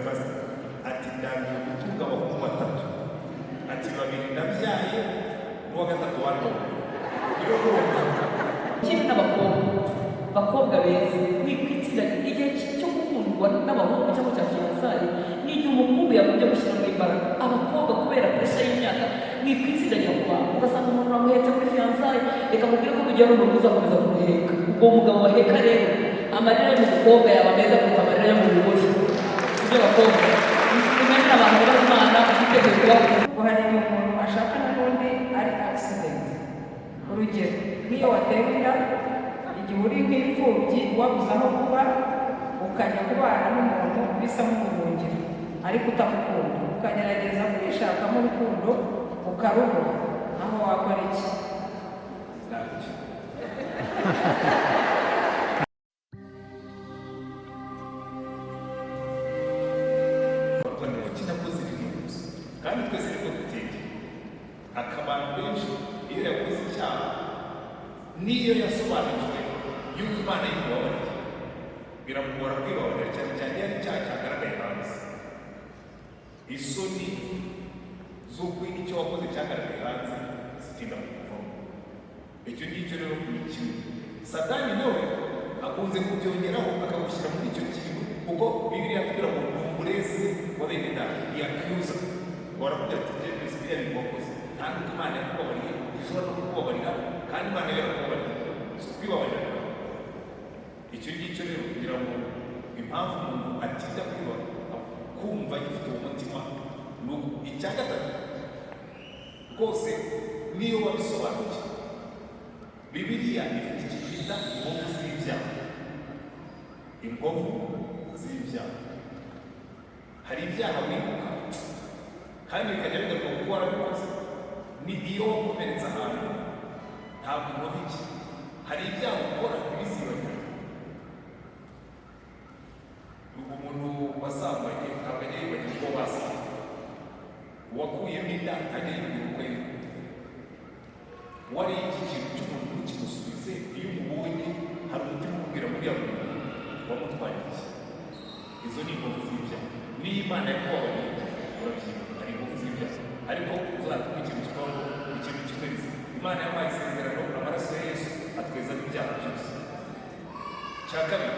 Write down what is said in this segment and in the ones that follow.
pastor ati ndambiwe gutunga abahungu batatu ati babiri ndabyaye n'uwa gatatu warongoye iyo urumva ikindi n'abakobwa beza wikwitira igihe cyo gukundwa n'abahungu cyangwa cya fiyansaye n'igihe umuhungu yagumye gushyiramo imbaraga abakobwa kubera presha y'imyaka mwikwitsidanya ku bantu ugasanga umuntu uramuhetse muri fiyansaye reka mubwire ko mugiye no mu rugo uzakomeza kumuheka ubwo mugabo baheka rero amarira yo mu mukobwa yaba meza kuruta amarira yo mu mugore sibyo bakobwa nimenya abantu bubaha Imana biteguye kubakunda ngo hari igihe umuntu ashaka n'ubundi ari accident urugero nk'iyo watewe inda igihe uri nk'imfubyi wabuze aho kuba ukajya kubana n'umuntu bisa nk'umuhungiro ariko utamukunda ukagerageza kwishakamo urukundo ukarubura aho wakora iki? kandi twese niko duteye akabantu benshi iyo yakoze icyaha n'iyo yasobanukwe yuko Imana yimubabariye biramugora kwibabarira cyane cyane iyo ari icyaha cyagaragaye hanze isoni z'uko icyo wakoze cyagaragaye hanze zitinda mu kuvamo icyo ngicyo rero ni kimwe Satani nawe akunze kubyongeraho akagushyira muri icyo kintu kuko Bibiliya itubwira ngo ni umurezi wa bene data yakuza warakubwira ati ibyo byose biriya bintu wakoze nta n'uko Imana yakubabariye ishobora no kukubabarira kandi Imana yarakubabariye si ukwibabarira icyo ngicyo rero kugira ngo impamvu umuntu atinda kumva gifite umutima ni uko icya gatatu rwose niyo wabisobanukiwe Bibiliya ifite ikintu bita inkovu z'ibyaha inkovu z'ibyaha hari ibyaha wibuka kandi bikajya bigaruka kuko warabikoze ni iyo wakomeretse ahantu ntabwo inkovu iki hari ibyaha ukora ntibizibagire umuntu wasambanye akajya yibagirwa uko basambanye uwakuyemo inda ntajya yibagirwa uko yikuye wari iki kintu cy'umuntu kimusubize iyo umubonye hari umutima ukubwira muri ya muntu wamutwaye iki izo ni inkovu z'ibyaha niyo Imana yakubabariye urabyibuka hari inkovu z'ibyaha ariko uzatuma ikintu kibaho ikintu kimwezi Imana yampaye isezerano amaraso ya Yesu atweza ibyaha byose cya kabiri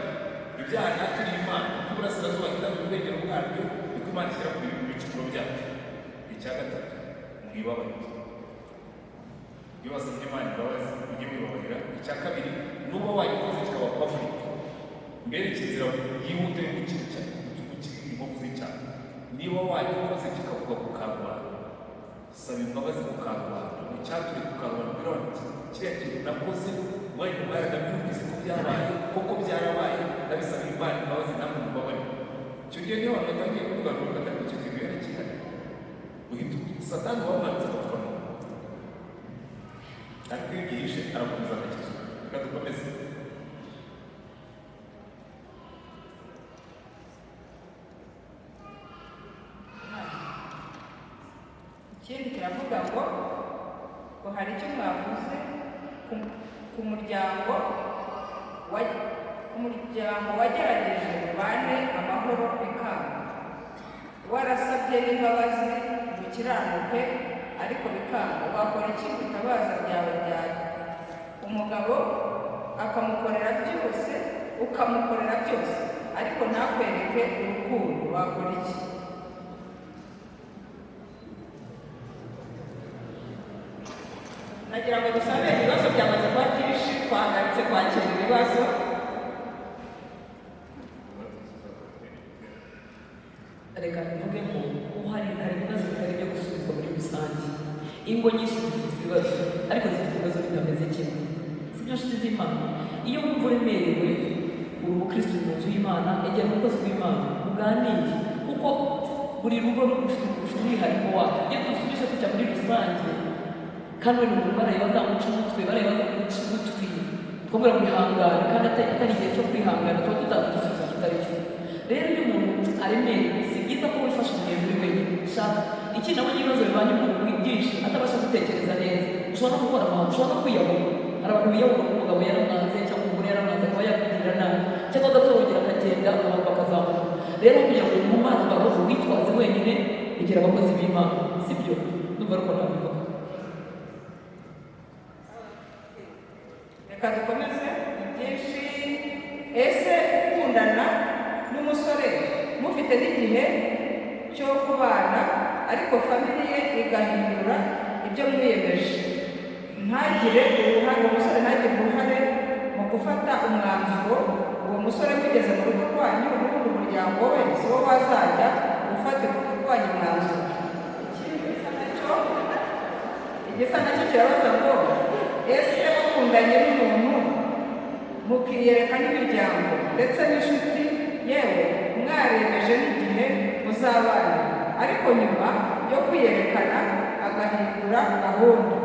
ibyaha nyaturi Imana n'uburasirazuba hitamo ubwengero bwabyo niko Imana ishyira kuri bicukuro byacu icya gatatu mwibabarire iyo wasabye Imana imbabazi ujye wibabarira icya kabiri nuba wagikoze kikaba public mbere kizira yihute yo gukira inkovu z'icyaha niba wagikoze kikavuga ku karubanda saba imbabazi ku karubanda icyature ku karubanda mbere wanditse kiriya kintu nakoze mwanya umwanya ndabyumvise ko byabaye koko byarabaye ndabisaba Imana imbabazi namwe mubabarire icyo gihe niyo abantu batangiye kuvuga ngo gatatu icyo kintu yarakihari uhita Satani wamwanze agapfukama ariko iyo ugihishe arakomeza agakizwa reka dukomeze ikindi kiravuga ngo hari icyo mwavuze ku muryango wagerageje ubane amahoro bikanga warasabye n'imbabazi mukiranuke ariko bikanga wakora iki ngo itabaza ryawe ryajya umugabo ukamukorera byose ariko ntakwereke urukundo wakora iki? nagira ngo dusabe ibibazo byamaze kuba byinshi twahagaritse kwakira ibibazo reka mvuge ko hari ibibazo bitari byo gusubizwa muri rusange ingo nyinshi zifite ibibazo ariko zifite ibibazo bitameze kimwe sibyo nshuti z'Imana iyo wumva uremerewe uri umukristo mu nzu y'Imana egera umukozi w'Imana muganire kuko buri rugo rufite umwihariko wabo iyo dusubije kujya muri rusange kandi we umuntu bareba bazamuca umutwe bareba bazamuca ugutwi twabura kwihangana kandi atari igihe cyo kwihangana tuba tutazi igisubizo kitari cyo rero iyo umuntu aremerewe si byiza ko wifasha umuntu muri wenyine shaka iki nabo n'ibibazo bibanye umuntu byinshi atabasha gutekereza neza ushobora no gukora amahanga ushobora no kwiyahura hari abantu biyahura ko umugabo yaramwanze cyangwa umugore yaramwanze akaba yakwigirira nabi cyangwa agatorongera akagenda abantu bakazamuka rero kugira ngo mu Mana ryonyine rigira abakozi b'Imana, sibyo? Ndumva ariko nabivuga. Reka dukomeze byinshi. Ese ukundana n'umusore mufite n'igihe cyo kubana ariko famiye igahindura ibyo mwiyemeje, ntagire uruhare, umusore ntagire uruhare mu gufata umwanzuro, uwo musore mugeze mu rugo rwanyu n'ubundi umuryango we si wo wazajya ufatira urugo rwanyu umwanzuro. Igisa nacyo kirabaza ngo ese mukundanye n'umuntu mukiyereka n'imiryango ndetse n'inshuti, yewe mwaremeje n'igihe muzabana, ariko nyuma yo kwiyerekana agahindura gahunda,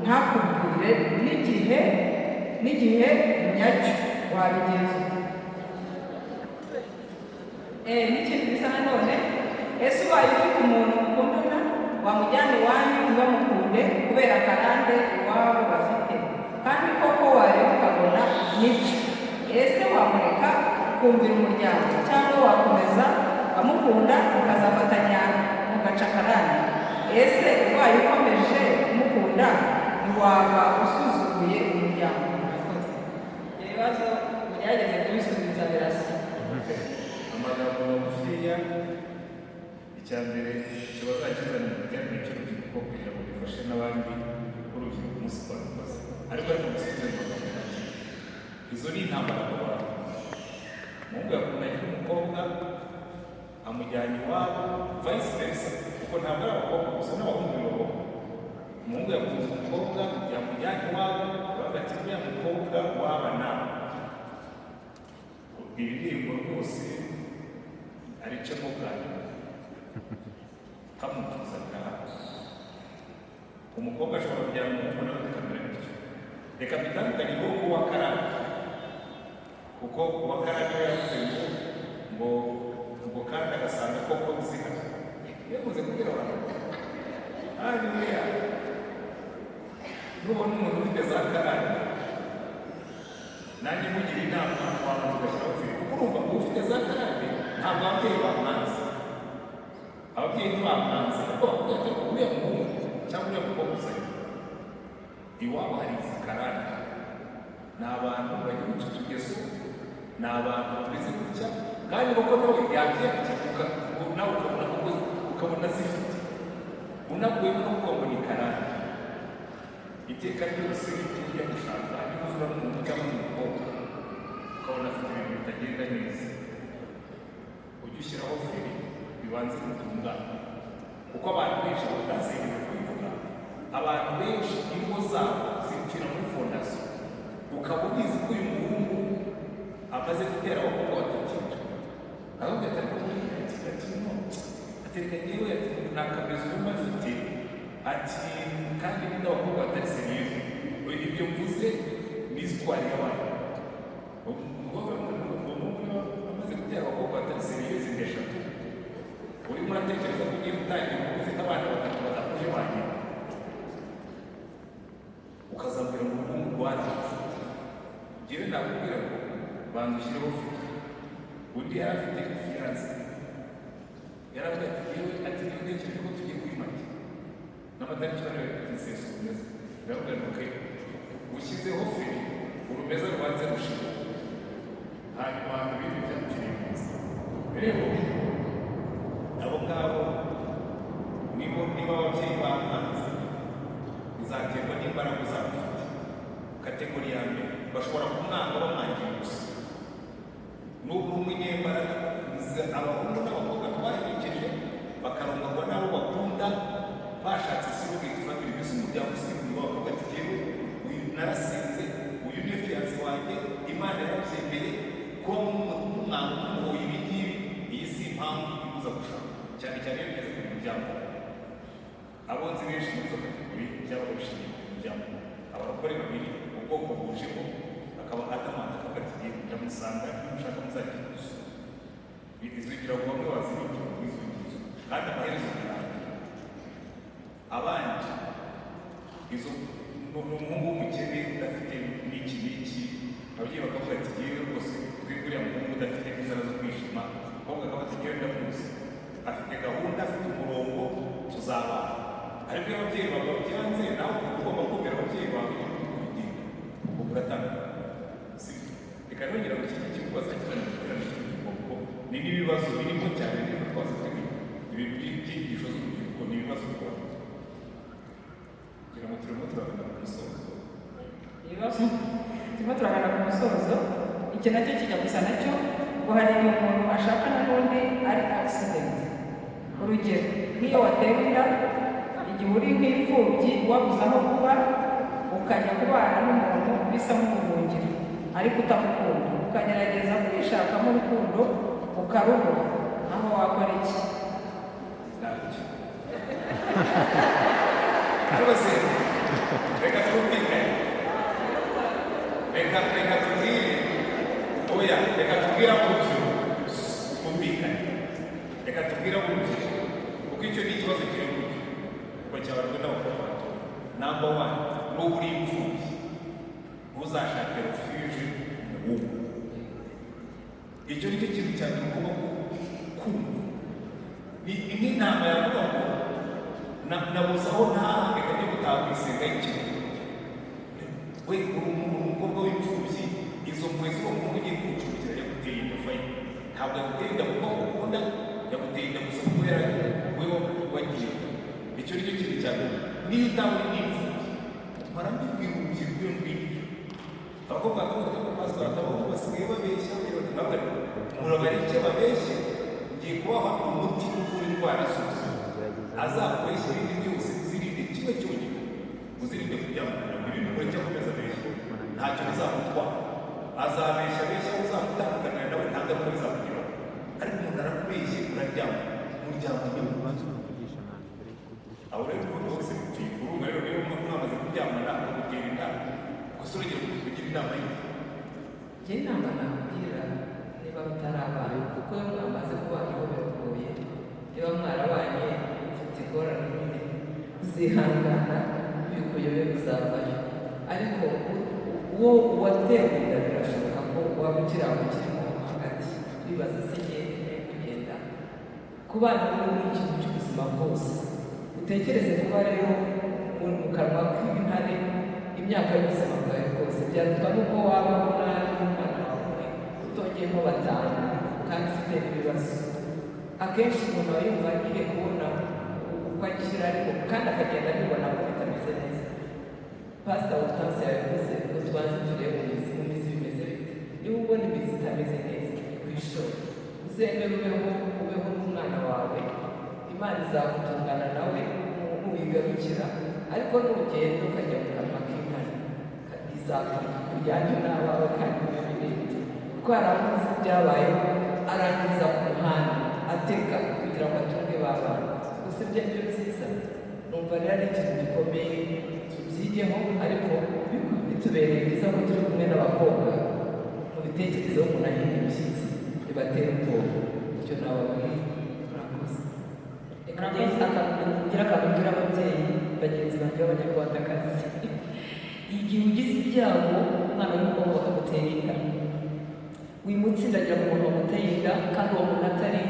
ntakubwire n'igihe nyacyo, wabigenza ute? N'ikindi gisa nanone, ese ubaye ufite umuntu mukundana wamujyana iwanyu ntibamukunde kubera akarande iwabo bafite, kandi koko wareba ukabona nibyo, ese wamureka ukumvira umuryango cyangwa wakomeza ukamukunda mukazafatanya mugaca akarande? Ese ubaye ukomeje kumukunda ntiwaba usuzuguye umuryango? Murakoze. Ibibazo mugerageze kubisubiza birasa. Amagambo magufiya. Icya mbere kiba zakizana mu bijyanye cy'urubyiruko kugira ngo bifashe n'abandi b'urubyiruko umunsi kwa mukozi, ariko gusubiza amagambo make. Izo ni intambara bahora. Umuhungu yakundanye n'umukobwa amujyanye iwabo, vice versa, kuko ntabwo ari abakobwa gusa n'abahungu bibaho. Umuhungu yakunze umukobwa yamujyanye iwabo, baravuga ati uriya mukobwa waba nawe. Ibihembo rwose aricamo bwanyu kamutuzanira hano. Umukobwa ashobora kujyana umuhungu nawe akamera bityo. Reka bitandukanye n'uwo wa karande, kuko uwa karande we yavuze ngo kandi agasanga koko zihari. Yakunze kubwira abantu haleluya, nubona umuntu ufite za karande nanjye mugira inama wabanza ugashyiraho firi, kuko urumva ufite za karande ntabwo ababyeyi bamwanze, ababyeyi ntibamwanze, ariko bakubwira ati uriya muhungu cyangwa uriya mukobwa uzanye iwabo hari izi karande, ni abantu bagira utu tugeso, ni abantu bameze gutya, kandi koko nawe yabyiyandikira nawe ukabona zifite, unakuyemo no kuvuga ngo ni karande. Iteka ryose ujya gushaka niba uzura n'umuntu cyangwa n'umukobwa ukabona afite ibintu bitagenda neza, ujye ushyiraho feri bibanze gutungana, kuko abantu benshi batazengera kubivuga, abantu benshi ingo zabo zipfira muri fondasiyo, ukaba ubizi ko uyu muhungu amaze gutera abakobwa batatu, ahubwo atari kumwe ati atereka ngewe nta kamezo wumva afite, ati kandi n'abakobwa batari seriyeze. Ibyo mvuze ni isitwari y'abantu. Umuhungu niba amaze gutera abakobwa batari seriyeze eshatu, urimo uratekereza ko ugiye gutangira kuko ufite abana batatu badakuje ba nyina, ukazambwira ngo umuhungu rwaranze. Njyewe nakubwira ngo banza ushyireho firi. Undi yari afite fiyanse, yaravuga ati yewe ati niyo ntekereje ko tugiye kwimanya n'amatariki bari bafite urumeza, biravuga ngo ushyizeho firi urumeza rwanze rushira, hanyuma ibindi byapfiriye neza. Rero abo ngabo niba ababyeyi bamwanze bizaterwa n'imbaraga uzabafite. Kategori ya mbere bashobora kumwanga bamwangiye gusa, n'ubu umunyembaraga abahungu n'abakobwa twaherekeje bakarongorwa n'abo bakunda bashatse surrogate family, mbese umuryango usimbuye wakavuga ati jyewe uyu narasenze, uyu ni fiyanse wanjye, Imana yarabyemeye ko n'umwana n'umuhoye ibi ngibi, iyi si impamvu ibuza gushaka, cyane cyane iyo bigeze ku bintu by'amoko. Abonzi benshi muri izo kategori byabaga bishingiye ku bintu by'amoko. Abarokore babiri ubwoko bujemo, akaba adamanda akavuga ati jyewe ndamusanga nimushaka muzajya gusura. Bizigira ngo bamwe bazibikira muri izo ngizo, kandi amaherezo birangira. Abandi izo ni umuhungu w'umukene udafite n'iki n'iki, ababyeyi bakavuga ati yewe rwose twebwe uriya muhungu udafite n'inzara zo kwishima, ahubwo akaba ati yewe ndamuzi, afite gahunda, afite ababyeyi bawe byanze nawe ugomba kumvira ababyeyi bawe n'ibintu ubwo uratandukana. Reka nongera ngo iki kibazo cy'iterambere cy'urubyiruko ni n'ibibazo birimo cyane niba twazifite ibintu by'inyigisho z'urubyiruko ni ibibazo bikora kugira ngo turimo turagana ku musozo. Ibibazo turimo turagana ku musozo, iki nacyo kijya gusa nacyo ngo hari igihe umuntu ashaka n'ubundi ari accident. Urugero nk'iyo watewe inda, igihe uri nk'imfubyi wabuze aho kuba, ukajya kubana n'umuntu bisa nk'ubuhungiro ariko utamukunda, ukagerageza kwishakamo urukundo ukarubura, aho wakora iki? Ntacyo. Rwose reka twumvikane, reka tubwire oya, reka tubwire urubyiruko twumvikane, reka tubwire urubyiruko kuko icyo ni ikibazo kiri mu rubyiruko cyabarwa n'abakobwa bato. Number one, n'ubu uri imfubyi ntuzashake refuge mu wubu. Icyo ni cyo kintu cya mbere ugomba kumva. Ni nk'inama yavuga ngo nabuze aho ntaha reka njye gutaha ku isenga y'ikintu. We uri umukobwa w'imfubyi, izo mpuhwe z'uwo muntu ugiye kuwucurukira yaguteye inda fayi. Ntabwo yaguteye inda kuko ukunda, yaguteye inda gusa kuko wewe wagiye. Icyo ni cyo kintu cya mbere. Niyo utaba uri n'imfubyi barambibwira urubyiruko iyo rwinshi. Abakobwa bakabona ko pastor atabaho basigaye babeshya murabareke babeshye, ngiye kubaha umuti uvura indwara zose. Azakubeshya ibindi byose uzirinde kimwe cyonyine, uzirinde kuryamana ibintu muri cyo komeza abeshya ntacyo bizamutwara. Azabeshya abeshya uzamutandukana nawe nta ngaruka bizamugiraho, ariko umuntu arakubeshye uraryama muryamanye mu bibazo. Aho rero umuntu wese urumva rero niyo mwamaze kuryamana akagutera inama, gusa urugero kugira inama ye. Njye inama nakugira niba mutarabana, kuko iyo mwamaze kubanaho biragoye. Niba mwarabanye ufite ingorane nyine uzihangana, bikuyobe bizavayo. Ariko uwo watewe inda birashoboka ko waba ukiri aho ukirimo hagati wibaza se njyewe kugenda kubana ni ikintu cy'ubuzima bwose. Utekereze kuba rero mu kanwa k'intare imyaka y'ubuzima bwawe bwose, byarutwa n'uko wabaho nabi n'umwana wawe utongeyemo batanu kandi ufite n'ibibazo. Akenshi umuntu aba yumva agiye kubona uko akira, ariko kandi akagenda abibona ko bitameze neza. Pastor Hortense yabivuze ngo tubanze turebe mu mizi bimeze bite. Niba ubona imizi itameze neza kwishora, uzemere ubeho n'umwana wawe, Imana izagutungana nawe nuyigarukira. Ariko nugenda ukajya mu kanwa k'intare izakuryanye n'abawe kandi n'ibindi, kuko hari amazi byabayeho arangiriza ku muhanda ateka kugira ngo atunge babana. Gusa ibyo byo byiza numva rero ari ikintu gikomeye, tubyigeho. Ariko bitubereye byiza ko turi kumwe n'abakobwa, mu bitekerezo umuntu ahinda imishyitsi bibatera ubwoba. Icyo nababwira murakoze. Ngira akabwira ababyeyi bagenzi banjye b'abanyarwandakazi, igihe ugize ibyago umwana w'umukobwa bakamutera inda, wimutsindagira ku muntu wamuteye inda kandi uwo muntu atari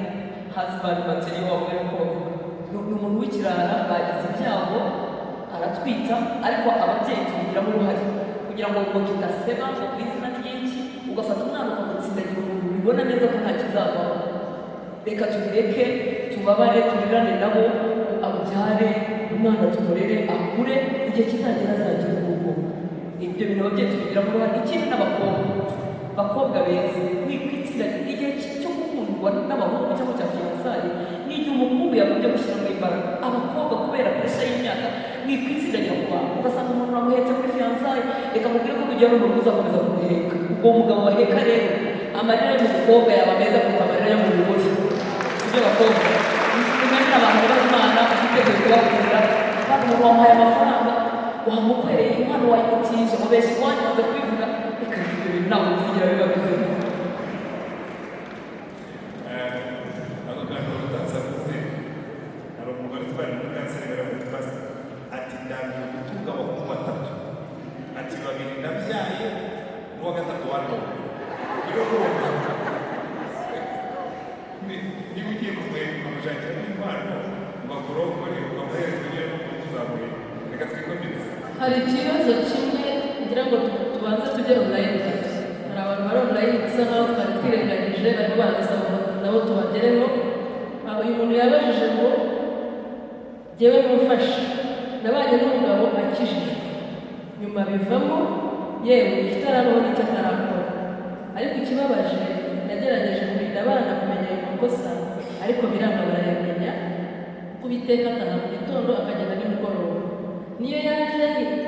husband material wawe nk'uko bavuga. Ni umuntu w'ikirara, bagize ibyago aratwita, ariko ababyeyi tubigiramo uruhare kugira ngo tudaseba mu izina ry'iki, ugafata umwana ukamutsindagira umuntu ubibona neza ko nta kizavaho. Reka tubireke, tubabare, turirane nabo, abyare umwana, tumurere akure, igihe kizagera azagira urugo. Ibyo bintu ababyeyi tubigiramo uruhare. Ikindi n'abakobwa beza, wikwitsindagira igihe cyo gukundwa n'abahungu cyangwa cya fiyansaye, n'igihe umuhungu yagumye gushyiramo imbaraga. Abakobwa kubera presha y'imyaka mwikwitsindagira ku bantu, ugasanga umuntu amuhetse muri fiyansaye, reka mubwire ko tugiye no mu rugo uzakomeza kumuheka. Ubwo mugabo baheka rero amarira y'umukobwa yaba meza kuruta amarira yo mu mugore. Sibyo bakobwa, mwemere abantu b'Imana biteguye kubakunda, kandi umuntu wamuhaye amafaranga wamukwereye umwana wayimutije mubeshya iwanyu wanze kubivuga, reka ibyo bintu ntabwo bizigira biba bizima. Ako kantu Hortense avuze, hari umugore utwara muri kanseri baravuga pastor ati ndambiwe gutunga abahungu batatu, ati babiri ndabyaye n'uwa gatatu wandowe. Iyo urumva niba ugiye kumureba ukamushakira n'impano ngo agorogore ukamuhereza ugiye no kumuzamuye hari ikibazo kimwe ngira ngo tubanze tujye online gato. Hari abantu bari online bisa nkaho twari twirengagije barimo baradusaba ngo nabo tubagereho. Uyu muntu yabajije ngo jyewe mumfashe nabanye n'umugabo akijijwe nyuma bivamo yewe ikitarabona n'icyo atarakora, ariko ikibabaje nagerageje kurinda abana kumenya ayo makosa ariko biranga barayamenya kuko Uwiteka ataha mu gitondo akagenda nimugoroba. Niyo yaje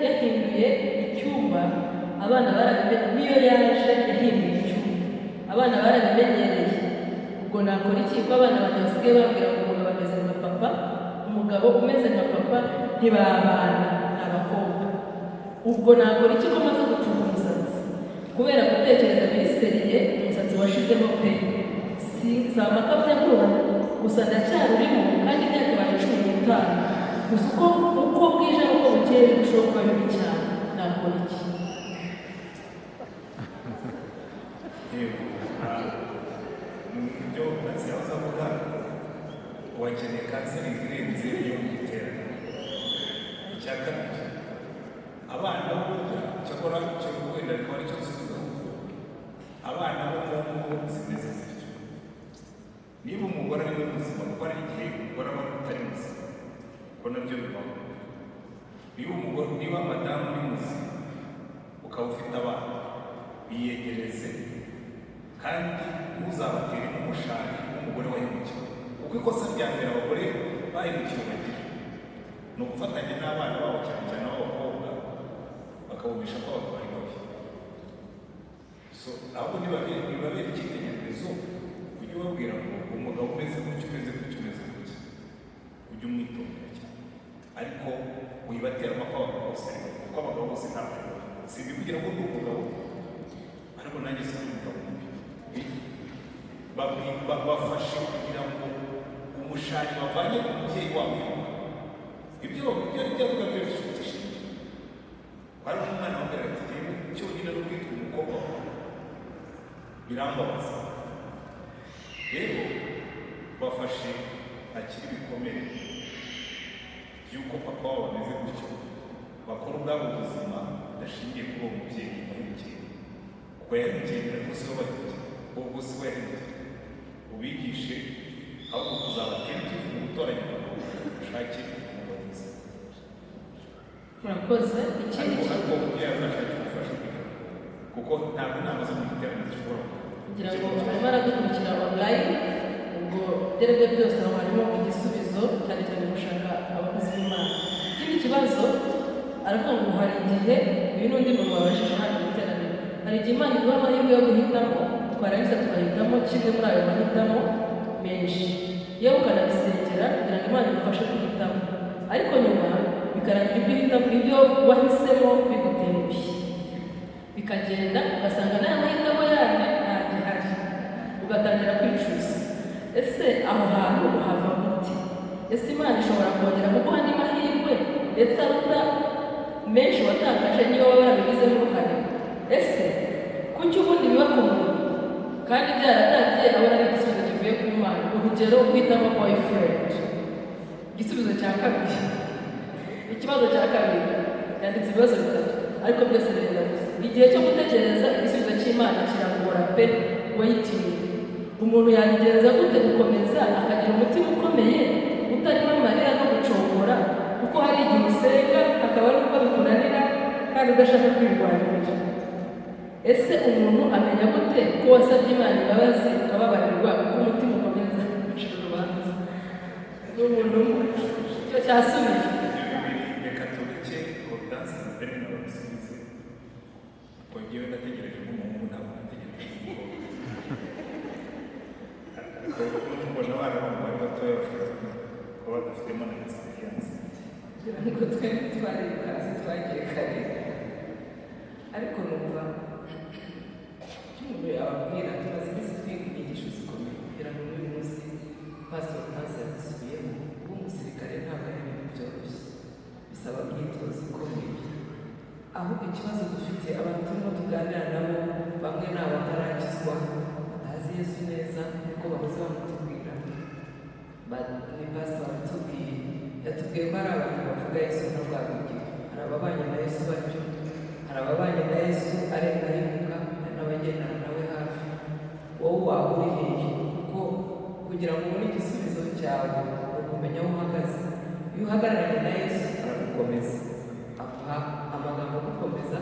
yahinduye icyumba abana barabimenyereye, niyo yaje yahinduye icyumba abana barabimenyereye. Ubwo nakora iki ko abana banjye basigaye bambwira ngo umugabo ameze nka papa, umugabo umeze nka papa ntibabana, ni abakobwa. Ubwo nakora iki ko maze gucunga umusatsi kubera gutekereza biseriye umusatsi washizemo pe, si amakabya nkuru gusa ndacyarurimo kandi imyaka ibaye 15, gusa uko bwije uko bukeye birushaho kuba bibi cyane. Nakora iki? Ibyo kanseri azavuga wakeneye kanseri irenze iyo mu giterane. Icya kabiri, abana burya cyakora icyo wenda ariko aricyo gusubiza abana bo mu ngo zimeze zityo. Niba umugore ari we muzima kuko hari igihe umugore aba utari muzima kuko nabyo bibaho. Niba madamu uri muzima ukaba ufite abana, biyegereze kandi ntuzabatere n'umushari w'umugore wahemukiwe, kuko ikosa rya mbere abagore bahemukiwe bagira ni ugufatanya n'abana babo cyane cyane b'abakobwa bakabumvisha ko abagabo ari babi. Ahubwo nibabera icyitegererezo ujye ubabwira ngo umugabo umeze gutya umeze gutya umeze gutya, ujye umwitondera cyane, ariko wibatera abagabo bose ari babi kuko abagabo bose ntabwo ari babi. Si ibivugira ngo ndi umugabo ariko nanjye si umugabo mubi. Bafashe kugira ngo umushari bavanye ku mubyeyi wabo ibyo avuga byo bifite ishingiro. Hari umwana wambere ati yewe cyonyine no kwitwa umukobwa birambabaza. Rero bafashe akiri ibikomere by'uko papa wabo ameze gutyo, bakora ubwabo ubuzima budashingiye kuri uwo mubyeyi wahemukiye kuko yahemukiye ariko si we bahemukiye, ubwo si we yahemukiye. Ubigishe ahubwo kuzabatera igifu mu gutoranya abagabo ushake umugabo mwiza. Murakoze. Ikindi ariko umubyeyi azashaka umufasha kuko ntabwo inama zo mu giterane zishobora kugira ngo arimo aradukurikira online. Ubwo byaribyo byose aho harimo igisubizo cyane cyane gushaka abakozi b'Imana. Ikindi kibazo aravuga ngo hari igihe uyu n'undi muntu wabashije hano mu iteraniro, hari igihe Imana iduha amahirwe yo guhitamo, twarangiza tugahitamo kimwe muri ayo mahitamo menshi, yewe ukanabisengera kugira ngo Imana igufashe guhitamo, ariko nyuma bikarangira ibyo wahisemo bigutengushye, bikagenda ugasanga n'aya mahitamo yane ntagihari, ugatangira kwicuza. Ese aho hantu uhava gute? Ese Imana ishobora kongera kuguha andi mahirwe ndetse aruta menshi watakaje niyo waba warabigizemo uruhare? Ese kuki ubundi biba ku muntu kandi byaratangiye abona ari igisubizo kivuye ku Mana? Urugero, guhitamo boyfriend. Igisubizo cya kabiri, ikibazo cya kabiri yanditse ibibazo bitatu ariko byose birenda gusa. Igihe cyo gutegereza igisubizo cy'Imana kiragora pe, waiting. Umuntu yagereza gute gukomeza akagira umutima ukomeye utarimo amarira no gucogora, kuko hari igihe usenga akaba ari uko bikunanira kandi udashaka kwirwanirira. Ese umuntu amenya gute ko wasabye Imana imbabazi ukababarirwa kuko umutima ukomeza gucira urubanza? N'umuntu icyo cyasubije. Reka tureke Hortense na Bernard babisubize kuko njyewe nategereje nk'umuhungu ntabwo nategereje nk'umukobwa. Ariko mbona abana babo bari batoya bashobora kuba badafitemo na experience. kugira ngo twembi twari mu kazi twagiye kare, ariko numva umuntu yababwira tumaze iminsi twiga inyigisho zikomeye kugira ngo n'uyu munsi Pastor Hortense yazisubiyemo. Kuba umusirikare ntabwo ari ibintu byoroshye, bisaba imyitozo ikomeye. Ahubwo ikibazo dufite abantu turimo tuganira nabo, bamwe ni abatarakizwa batazi Yesu neza kuko bahoze bamutubwira. Ni Pastor watubwiye, yatubwiye ko hari abantu bavuga Yesu ntabwabigira, hari hari ababanye na Yesu batyo, hari ababanye na Yesu arenga ahinduka, hari n'abagendana nawe hafi. Wowe waba uri hehe? Kuko kugira ngo ubone igisubizo cyawe ni ukumenya aho uhagaze. Iyo uhagararanye na Yesu aragukomeza, aguha amagambo agukomeza,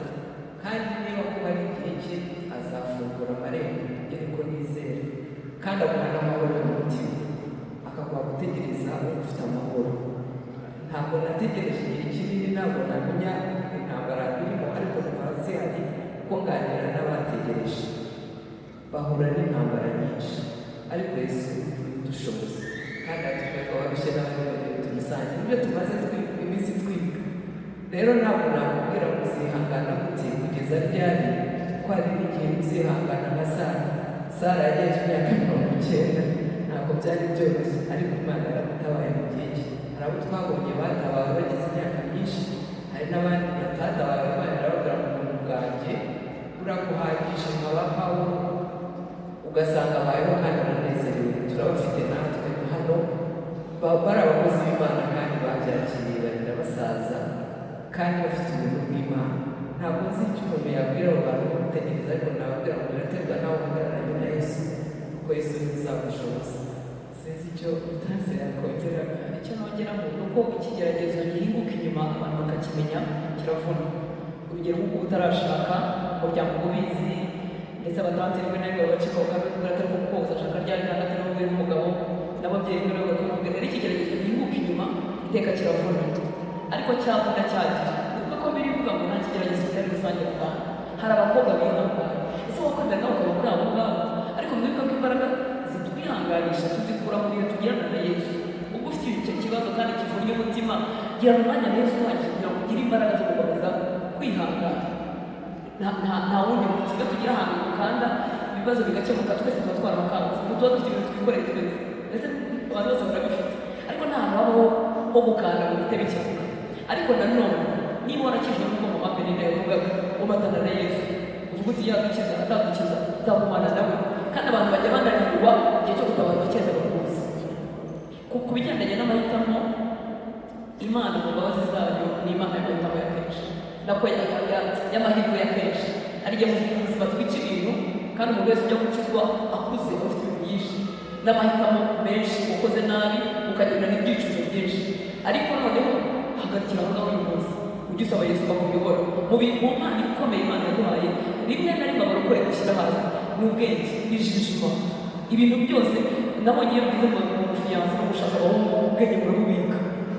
kandi niba kuba ari igihe cye azafungura amarembo ariko nizere, kandi aguha n'amahoro y'umutima, akaguha gutegereza ufite amahoro. Ntabwo nategereje igihe kinini, ntabwo namenya intambara irimo, ariko numva zihari kuko nganira n'abategereje bahura n'intambara nyinshi, ariko Yesu dushoboza kandi atubwira ababishe n'abayoboye tumusange ibyo tumaze iminsi twiga. Rero ntabwo nakubwira ngo uzihangana gute kugeza ryari, ko hari n'igihe uzihangana nka Sara yagejeje imyaka 90, ntabwo byari byoroshye, ariko Imana yaramutabaye mu gihe cye. Hari abo twabonye batabawe bageze imyaka myinshi, hari n'abandi batatabawe. Imana irababwira ngo ubuntu bwanjye buraguhagije nka ba Pawulo, ugasanga abayeho kandi aranezerewe. Turabafite natwe hano bari abakozi b'Imana kandi babyakiriye, barinda basaza kandi bafite ubuntu bw'Imana. Ntabwo nzi icyo umuntu yabwira abo bantu bo gutegereza, ariko nababwira ngo biraterwa nawe uhagararanye na Yesu, kuko Yesu niwe uzagushoboza. Sinzi icyo utanze yakongera. Icyo nongeramo ni uko ikigeragezo gihinguka inyuma abantu bakakimenya kiravuna. Urugero nk'uko utarashaka umuryango ubizi, ndetse abatanze rimwe na rimwe bagacika bakabikubwira atari kuko uzashaka ryari kandi atari wowe n'umugabo n'ababyeyi rimwe na rimwe bakabikubwira. Rero ikigeragezo gihinguka inyuma iteka kiravuna, ariko cyavuna cyagiye. Ni uko birivuga ngo nta kigeragezo kitari rusange mu Rwanda. Hari abakobwa bihangana, ese wakwemera nawe ukaba muri abo ngabo, ariko mwibuke ko imbaraga zitwihanganisha tuzikura mu bihe tugirana na Yesu. Ubwo ufite icyo kibazo kandi kivunnye umutima, gira umwanya na Yesu uhagije kugira ngo ugire imbaraga zo gukomeza kwihangana. Nta wundi munsi iyo tugira ahantu dukanda ibibazo bigakemuka, twese tuba twarabakanze. Ubu tuba dufite ibintu twikoreye twese, ndetse abantu bose barabifite, ariko nta hantu habaho ho gukanda ngo bihite bikemuka. Ariko nanone niba warakijwe n'ubwo mu mapenine yavugaga ubatana na Yesu, uvuga uti yadukiza atadukiza nzagumana nawe, kandi abantu bajya bananirwa igihe cyo gutabarwa cyenda bakuzi. Ku bigendanye n'amahitamo, Imana mu mbabazi zayo ni Imana y'amahitamo ya kenshi, nako y'amahirwe ya kenshi. Hari igihe mu buzima twica ibintu, kandi umuntu wese ujya gukizwa akuze afite ibintu byinshi n'amahitamo menshi, ukoze nabi ukagenda n'ibyicuzo byinshi. Ariko noneho hagarikira aho ngaho uyu munsi ujye usaba Yesu bakuyobora mu mpano ikomeye Imana yaduhaye. Rimwe na rimwe abarokore gushyira hasi ni ubwenge n'ijijima. Ibintu byose nabonye iyo bigize mu bufiyanse no gushaka abahungu, ubwenge burabubika,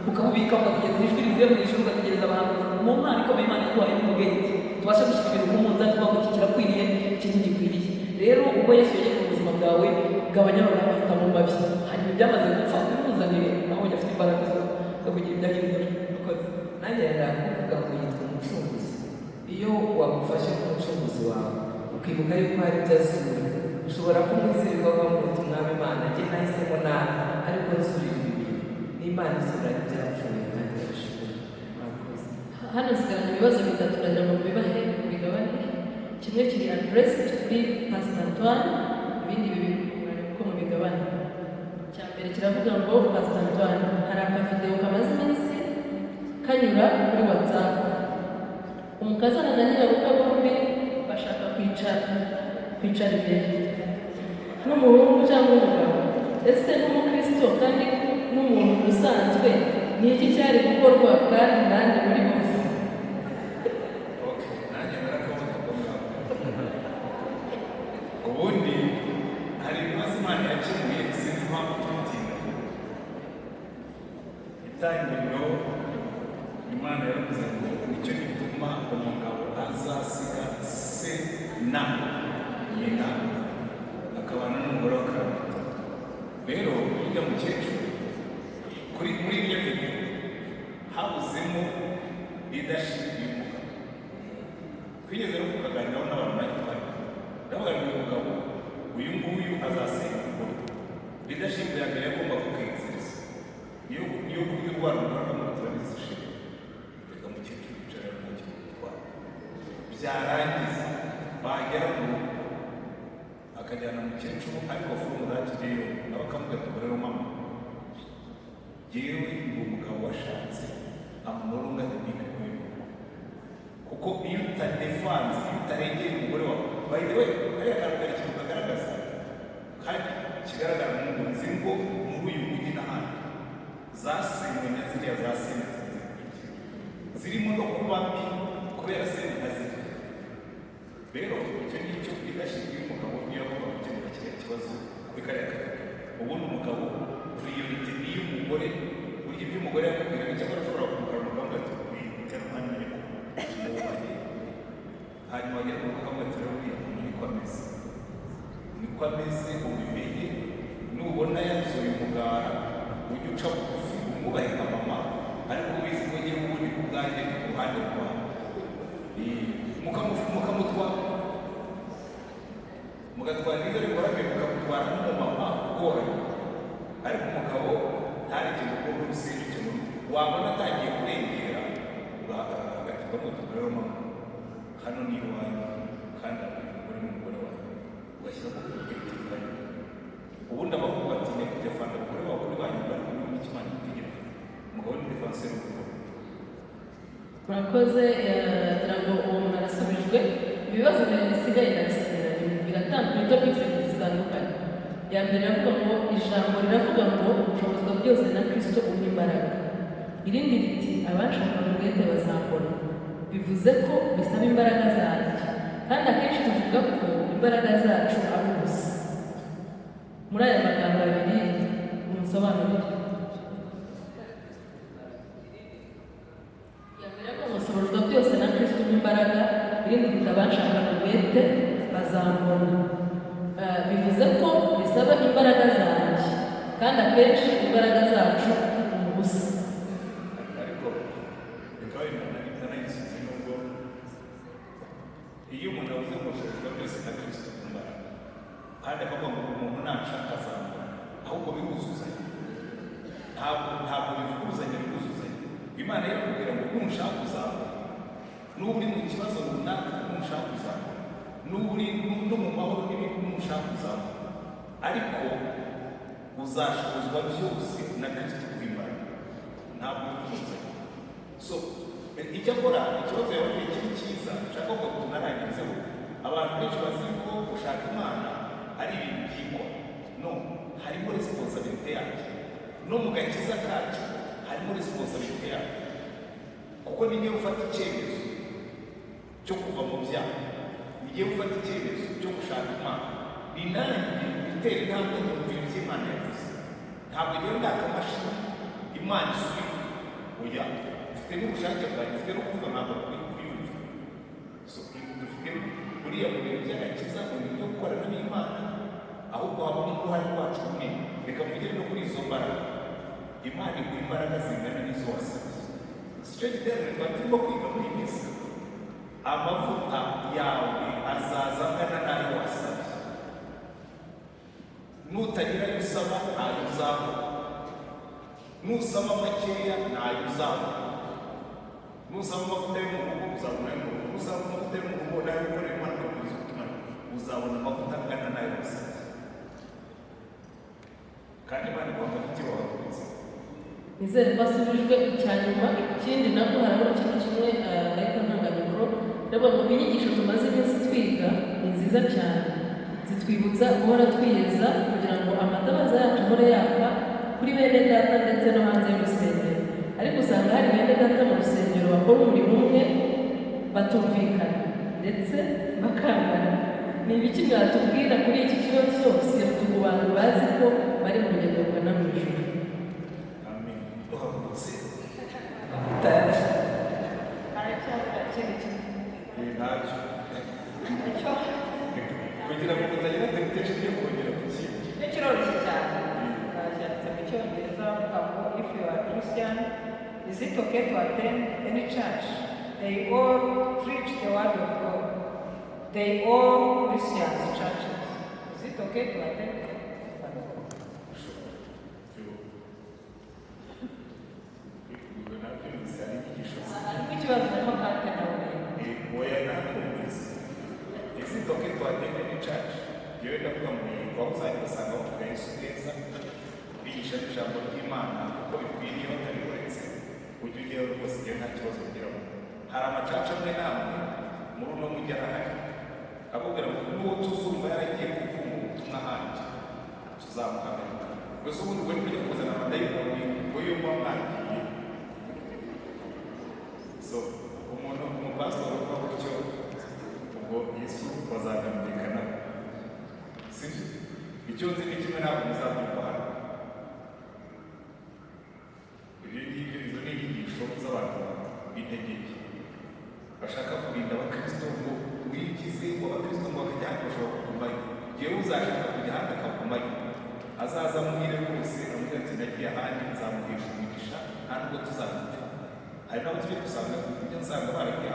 ukabubika ugategereza ijwi rivuye mu ijuru, ugategereza abantu. Mu mpano ikomeye Imana yaduhaye n'ubwenge tubasha gushyira ibintu ku munzani, tuvuga ngo iki kirakwiriye, iki ntigikwiriye. Rero ubwo Yesu yageze mu buzima bwawe, gabanya noneho amahitamo mabi. Hanyuma ibyamaze gupfa bimuzanire, nabonye afite imbaraga zo kugira ibyo ahindura. Nanjye ndakuvuga ngo yitwa umucunguzi. Iyo wamufashe nk'umucunguzi wawe ukibuka yuko hari ibyo azura, ushobora kumwizirirwa ngo uti Mwami Imana, njye nahisemo nabi, ariko nzurira ibi bintu. N'Imana izura ibyapfuye kandi irashobora. Murakoze. Hano nsigaranye ibibazo bitatu nagira ngo bibahe mubigabane. Kimwe kiri addressed kuri Pastor Antoine, ibindi bibiri uko mubigabane. Icya mbere kiravuga ngo Pastor Antoine, hari akavideo kamaze iminsi kanyura kuri WhatsApp. Umukazana na nyirabukwe bombi bashaka kwicara imbere n'umuhungu cyangwa umugabo. Ese n'umukristo kandi n'umuntu usanzwe, ni iki cyari gukorwa kandi nande muri bose? Nanjye narakabona ko ubundi hari ibibazo Imana yakemuye, sinzi impamvu tumutinda. Itangiriro Imana yaravuze ngo nicyo gituma umugabo azasiga se na nyina akabana n'umugore wa kabiri. Rero ujya mukecuru muri iyo video habuzemo leadership y'umugabo. Twigeze no kukaganiraho n'abantu bahitamo, ndavuga ngo uyu mugabo uyu nguyu azasenya umugore. Leadership ya mbere agomba kukwexerisa niyo kubirwara umugore muri turabizishe. Reka mukecuru yicara ntacyo gutwara, byarangiza bagera mu rugo akajyana mukecuru, ariko furumura yakigeyo nawe akamubwira ati rero mama, yewe ni umugabo washatse amunora ungana ibintu nk'uyu. kuko iyo utadefanze, iyo utarengera umugore wawe, by the way, kariya kantu kari ikintu kagaragaza kandi kigaragara mu ngo nzi ngo muri uyu mujyi n'ahandi zasenywe na ziriya zasenywe zirimo no kuba mbi kubera sentikazi. Rero icyo ngicyo leadership y'umugabo niyo agomba gukemura kiriya kibazo kuri kariya kagari. Ubundi umugabo priority ni iy'umugore, burya ibyo umugore yakubwira cyangwa ashobora kumukara umugabo ati witera umwanya ariko mwubanye, hanyuma wagera mu mugabo ati rero uriya muntu niko ameze, niko ameze ubimenye, nubona yazuye umugara ujye uca bugufi umwubahe nka mama, ariko ubizi ko ngewe ubundi ku bwanjye ni ku ruhande rwawe, mugatwara ibyo bigoramye, mukamutwara nk'umumama ugoranye, ariko umugabo ntarekere ukuboko rusenga ikintu, wabona atangiye kurengera ugahagarara hagati ukamutuka rero mama hano ni iwanyu kandi umugore n'umugore wawe ugashyiramo objective yawe. Ubundi abahungu batinya kujya fanda abagore babo kuri banyu bari kumwe n'ikimana gitegereje, umugabo ni defense y'urugo. Murakoze, ngira ngo uwo muntu arasubijwe. Ibibazo bisigaye ndabisigara biratandukanye, topics zitandukanye. Ya mbere avuga ngo ijambo riravuga ngo ushobozwa byose na Kristo umpa imbaraga. Irindi riti abashaka umwete bazambona. Bivuze ko bisaba imbaraga zanjye, kandi akenshi tuvuga ko imbaraga zacu ari ubusa. Muri aya magambo abiri musobanurire. Musoborwa byose na Kristo imbaraga, irindi bitabashaka umwete bazambona. Bivuze ko bisaba imbaraga zanjye, kandi akenshi imbaraga zacu ni ubusa. Ariko bikaba binanagisize nubwo iyo umuntu avuze ngo ushobozwa byose na Kristo imbaraga, kandi akavuga ngo umuntu nashaka azambona, ahubwo biruzuzanya, ntabwo bivuguzanya, biruzuzanya. Imana irakubwira ngo ntushaka uzambona, n'ubu uri mu kibazo runaka ntushaka uzambona, n'ubu uri no mu mahoro n'ibindi ntushaka uzambona, ariko uzashobozwa byose na Kristo imbaraga, ntabwo bivuguzanya. So icyo akora ikibazo yabaye kiri cyiza, nshaka ko tunarangirizeho. Abantu benshi bazi ko gushaka Imana ari ibintu byigwa. No, harimo responsibility yacu, no mu gakiza kacu harimo responsibility yacu, kuko nigiye ufata icyemezo cyo kuva mu byaha, nigiye ufata icyemezo cyo gushaka Imana, ni nanjye bitera intambwe mu bintu by'Imana yavuze. Ntabwo niyo ndakamashini Imana isubira, oya, mfite n'ubushake bwanjye, mfite no kuvuga ntabwo kuyumva. So dufite buriya mu bintu by'agakiza, mu bintu byo gukorana n'Imana, ahubwo habamo uruhare rwacu runini. Reka mvugire no kuri izo mbaraga. Imana iguha imbaraga zingana n'izo wasabye. Sicyo giterane twari turimo kwiga muri iyi minsi. Amavuta yawe azaza angana n'ayo wasabye. Nutagira ayo usaba ntayo uzabona, nusaba makeya ntayo uzabona. Nusaba amavuta yo mu rugo uzabona ayo mu rugo, nusaba amavuta yo mu rugo nayo ukorera Imana ukaburiza ubutumwa, uzabona amavuta angana n'ayo wasabye. Kandi Imana igomba kugira wabakunze. Nizere ko asubijwe. Icya nyuma, ikindi nabwo harabura ikintu kimwe ariko ntangamikoro. Reba mu binyigisho tumaze iminsi twiga ni nziza cyane, zitwibutsa guhora twiyeza kugira ngo amatabaza yacu ahore yaka kuri bene data ndetse no hanze y'urusengero. Ariko usanga hari bene data mu rusengero bakora umurimo umwe batumvikana ndetse bakangana. Ni ibiki mwatubwira kuri iki kibazo, ku bantu bazi ko bari mu rugendo rugana mu ijuru? Amen. Duhagurutse. haracyabura ikindi kintu Ntacyo. icyo Kugira ngo mutagira temptation yo kongera ku kintu. cyo kiroroshye cyane. Cyanditse mu Cyongereza bavuga ngo if you are Christian, is it okay to attend any church? They all preach the word of God. They all Christians churches. Is it okay to attend? Ikibazo narimo kate nawe. Oya nakumvise. Is it okay to attend any church? Yewe ndavuga ngo aho uzajya usanga bavuga Yesu neza, bigisha ijambo ry'Imana uko bikwiriye batari uretse ujye ujyayo rwose igihe nta kibazo ugiramo. Hari amacaca amwe n'amwe n'ubundi arahari abubwira ngo n'uwo tuzumva yaragiye kuvuma ubutumwa ahandi tuzamuhagarika gusa ubundi bwo kujya kuzana abadayimoni ngo iyo muba mwagiye so umuntu umupasitori uvuga gutyo ubwo yesu bazagamvikana sibyo icyo nzi ni kimwe ntabwo muzabyumva hano ibyo ngibyo izo ni inyigisho z'abantu b'intege nke bashaka kurinda abakristo ngo wigize ngo abakristo ngo bakajya hano bashobora kugumayo igihe uzashaka kujya hano akagumayo azaza muhire rwose amubwira ati nagiye ahandi nzamuhesha umugisha nta nubwo tuzamupfa hari n'abo tujya dusanga ibyo nsanga baragiye